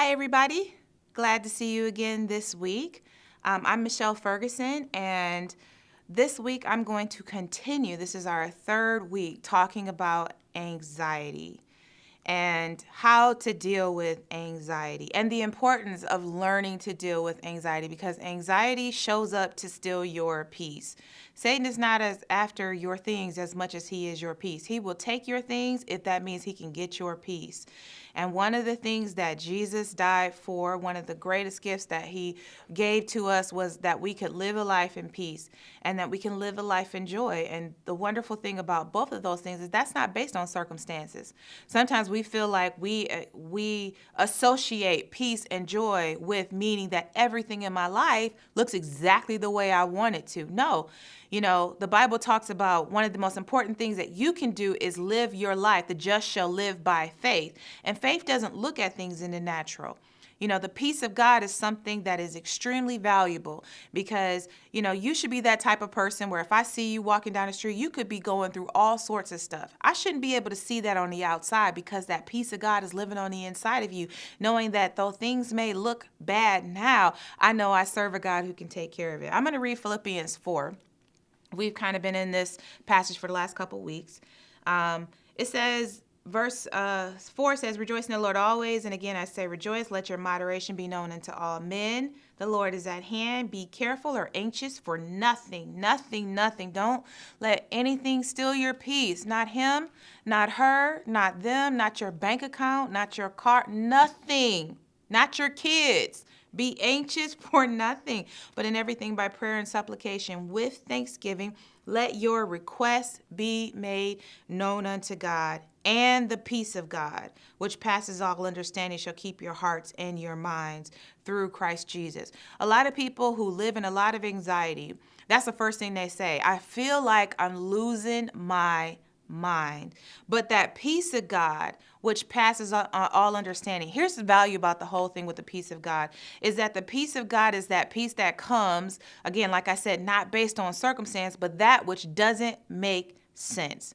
Hi, everybody. Glad to see you again this week. I'm MiChelle Ferguson, and this week I'm going to continue. This is our third week talking about anxiety and how to deal with anxiety and the importance of learning to deal with anxiety, because anxiety shows up to steal your peace. Satan is not as after your things as much as he is your peace. He will take your things if that means he can get your peace. And one of the things that Jesus died for, one of the greatest gifts that he gave to us, was that we could live a life in peace and that we can live a life in joy. And the wonderful thing about both of those things is that's not based on circumstances. Sometimes we feel like we associate peace and joy with meaning that everything in my life looks exactly the way I want it to. No. The Bible talks about one of the most important things that you can do is live your life. The just shall live by faith. And faith doesn't look at things in the natural. The peace of God is something that is extremely valuable because, you should be that type of person where if I see you walking down the street, you could be going through all sorts of stuff. I shouldn't be able to see that on the outside because that peace of God is living on the inside of you, knowing that though things may look bad now, I know I serve a God who can take care of it. I'm going to read Philippians 4. We've kind of been in this passage for the last couple weeks. It says, verse 4 says, rejoice in the Lord always. And again, I say rejoice. Let your moderation be known unto all men. The Lord is at hand. Be careful or anxious for nothing. Don't let anything steal your peace. Not him, not her, not them, not your bank account, not your car, nothing. Not your kids. Be anxious for nothing, but in everything by prayer and supplication with thanksgiving, let your requests be made known unto God. And the peace of God, which passes all understanding, shall keep your hearts and your minds through Christ Jesus. A lot of people who live in a lot of anxiety, that's the first thing they say. I feel like I'm losing my mind. But that peace of God, which passes all understanding. Here's the value about the whole thing with the peace of God, is that the peace of God is that peace that comes, again, like I said, not based on circumstance, but that which doesn't make sense.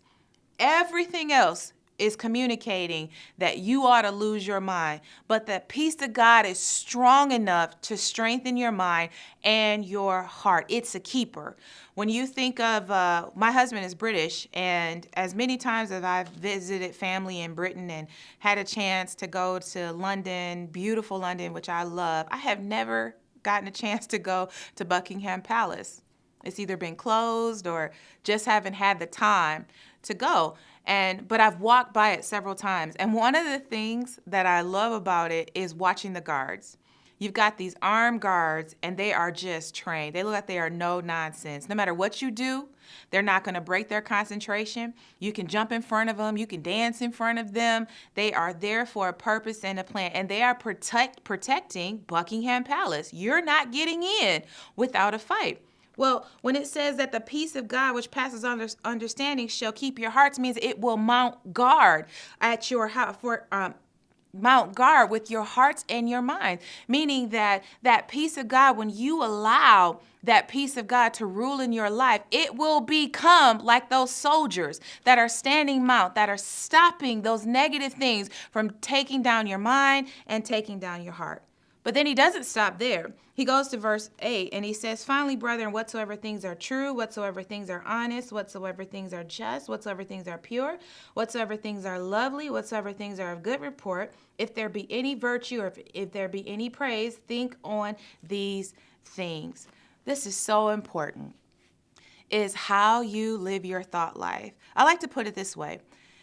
Everything else is communicating that you ought to lose your mind. But the peace of God is strong enough to strengthen your mind and your heart. It's a keeper. When you think of, my husband is British, and as many times as I've visited family in Britain and had a chance to go to London, beautiful London, which I love, I have never gotten a chance to go to Buckingham Palace. It's either been closed or just haven't had the time to go. But I've walked by it several times. And one of the things that I love about it is watching the guards. You've got these armed guards, and they are just trained. They look like they are no nonsense. No matter what you do, they're not going to break their concentration. You can jump in front of them. You can dance in front of them. They are there for a purpose and a plan, and they are protecting Buckingham Palace. You're not getting in without a fight. Well, when it says that the peace of God, which passes understanding, shall keep your hearts, means it will mount guard at your house mount guard with your hearts and your mind, meaning that peace of God, when you allow that peace of God to rule in your life, it will become like those soldiers that are standing mount, that are stopping those negative things from taking down your mind and taking down your heart. But then he doesn't stop there. He goes to verse 8 and he says, finally, brethren, whatsoever things are true, whatsoever things are honest, whatsoever things are just, whatsoever things are pure, whatsoever things are lovely, whatsoever things are of good report, if there be any virtue or if there be any praise, think on these things. This is so important, is how you live your thought life. I like to put it this way.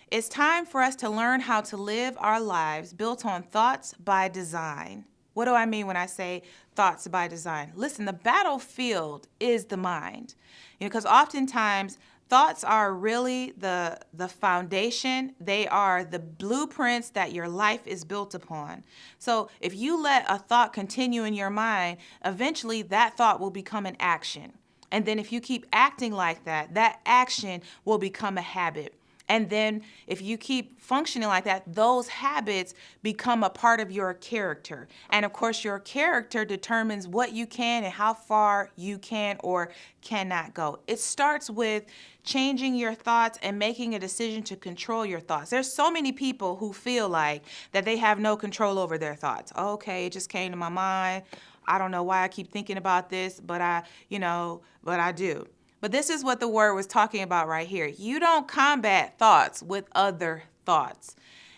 It's time for us to learn how to live our lives built on thoughts by design. What do I mean when I say thoughts by design? Listen, the battlefield is the mind. Because oftentimes thoughts are really the foundation. They are the blueprints that your life is built upon. So if you let a thought continue in your mind, eventually that thought will become an action. And then if you keep acting like that, that action will become a habit. And then if you keep functioning like that, those habits become a part of your character. And of course, your character determines what you can and how far you can or cannot go. It starts with changing your thoughts and making a decision to control your thoughts. There's so many people who feel like that they have no control over their thoughts. Okay, it just came to my mind. I don't know why I keep thinking about this, but I do. But this is what the word was talking about right here. You don't combat thoughts with other thoughts.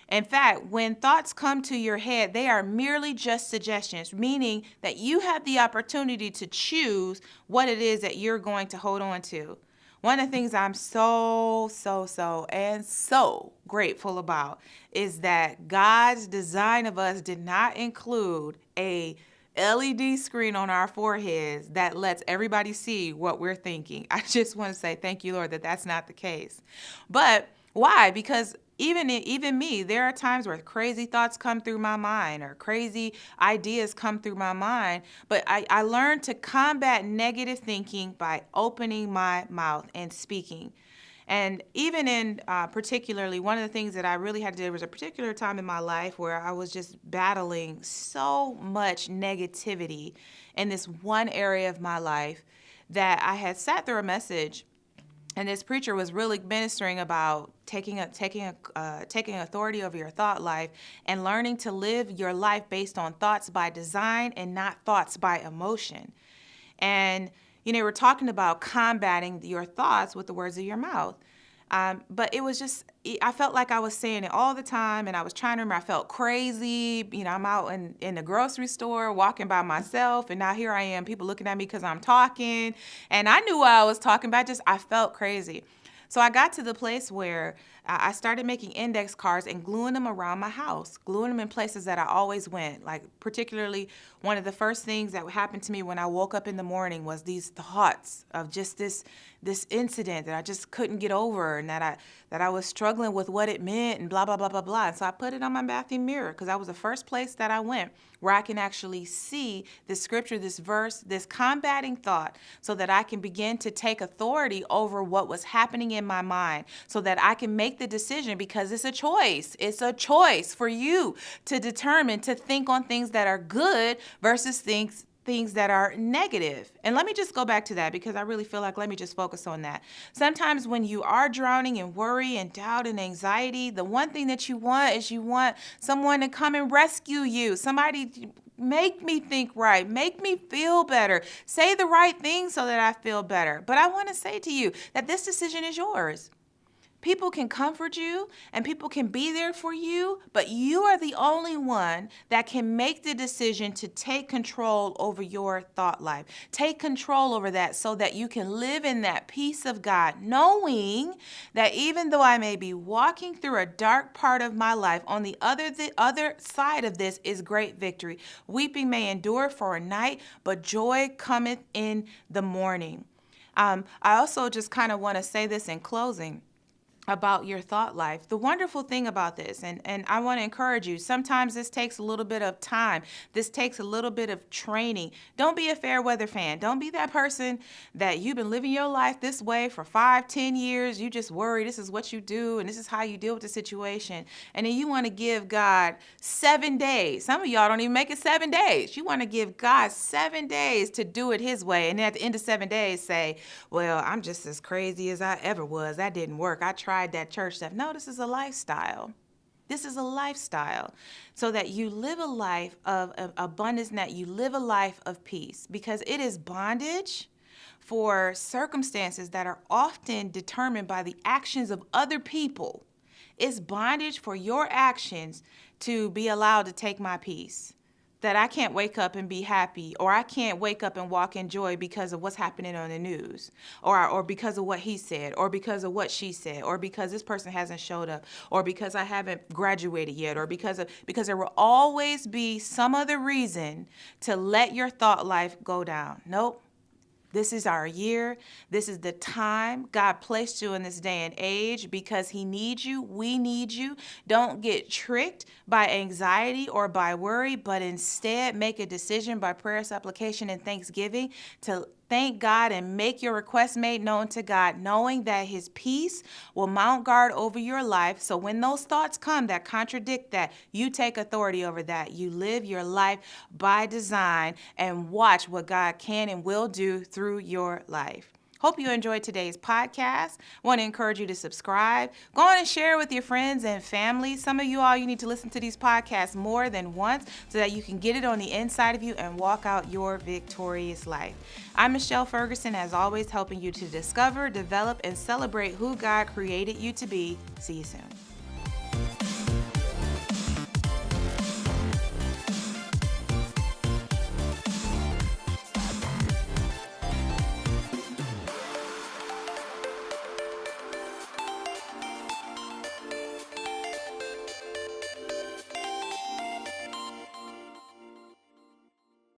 In fact, when thoughts come to your head, they are merely just suggestions, meaning that you have the opportunity to choose what it is that you're going to hold on to. One of the things I'm so grateful about is that God's design of us did not include a LED screen on our foreheads that lets everybody see what we're thinking. I just want to say thank you, Lord, that that's not the case. But why? Because even me, there are times where crazy thoughts come through my mind or crazy ideas come through my mind. But I learned to combat negative thinking by opening my mouth and speaking. And even in particularly, one of the things that I really had to do, there was a particular time in my life where I was just battling so much negativity in this one area of my life that I had sat through a message, and this preacher was really ministering about taking authority over your thought life and learning to live your life based on thoughts by design and not thoughts by emotion. And we're talking about combating your thoughts with the words of your mouth. But it was just, I felt like I was saying it all the time, and I was trying to remember. I felt crazy. I'm out in the grocery store walking by myself, and now here I am, people looking at me because I'm talking. And I knew what I was talking about, I felt crazy. So I got to the place where I started making index cards and gluing them around my house, gluing them in places that I always went. Like particularly one of the first things that happened to me when I woke up in the morning was these thoughts of just this incident that I just couldn't get over, and that I was struggling with what it meant and blah, blah, blah, blah, blah. And so I put it on my bathroom mirror because that was the first place that I went where I can actually see this scripture, this verse, this combating thought, so that I can begin to take authority over what was happening in my mind, so that I can make the decision, because it's a choice. It's a choice for you to determine to think on things that are good versus things that are negative. And let me just go back to that, because I really feel like let me just focus on that. Sometimes when you are drowning in worry and doubt and anxiety, the one thing that you want is you want someone to come and rescue you. Somebody make me think right, make me feel better, say the right thing so that I feel better. But I want to say to you that this decision is yours. People can comfort you and people can be there for you, but you are the only one that can make the decision to take control over your thought life. Take control over that so that you can live in that peace of God, knowing that even though I may be walking through a dark part of my life, on the other side of this is great victory. Weeping may endure for a night, but joy cometh in the morning. I also just kind of want to say this in closing about your thought life. The wonderful thing about this, and I want to encourage you, sometimes this takes a little bit of time. This takes a little bit of training. Don't be a fair weather fan. Don't be that person that you've been living your life this way for 5-10 years. You just worry this is what you do and this is how you deal with the situation. And then you want to give God 7 days. Some of y'all don't even make it 7 days. You want to give God 7 days to do it his way. And then at the end of 7 days say, well, I'm just as crazy as I ever was. That didn't work. I tried that church stuff. No, this is a lifestyle. This is a lifestyle, so that you live a life of abundance, and that you live a life of peace, because it is bondage for circumstances that are often determined by the actions of other people. It's bondage for your actions to be allowed to take my peace. That I can't wake up and be happy, or I can't wake up and walk in joy because of what's happening on the news, or because of what he said, or because of what she said, or because this person hasn't showed up, or because I haven't graduated yet, or because there will always be some other reason to let your thought life go down. Nope. This is our year. This is the time God placed you in this day and age because he needs you. We need you. Don't get tricked by anxiety or by worry, but instead make a decision by prayer, supplication, and thanksgiving to thank God and make your request made known to God, knowing that His peace will mount guard over your life. So when those thoughts come that contradict that, you take authority over that. You live your life by design and watch what God can and will do through your life. Hope you enjoyed today's podcast. I want to encourage you to subscribe. Go on and share with your friends and family. Some of you need to listen to these podcasts more than once so that you can get it on the inside of you and walk out your victorious life. I'm MiChelle Ferguson, as always, helping you to discover, develop, and celebrate who God created you to be. See you soon.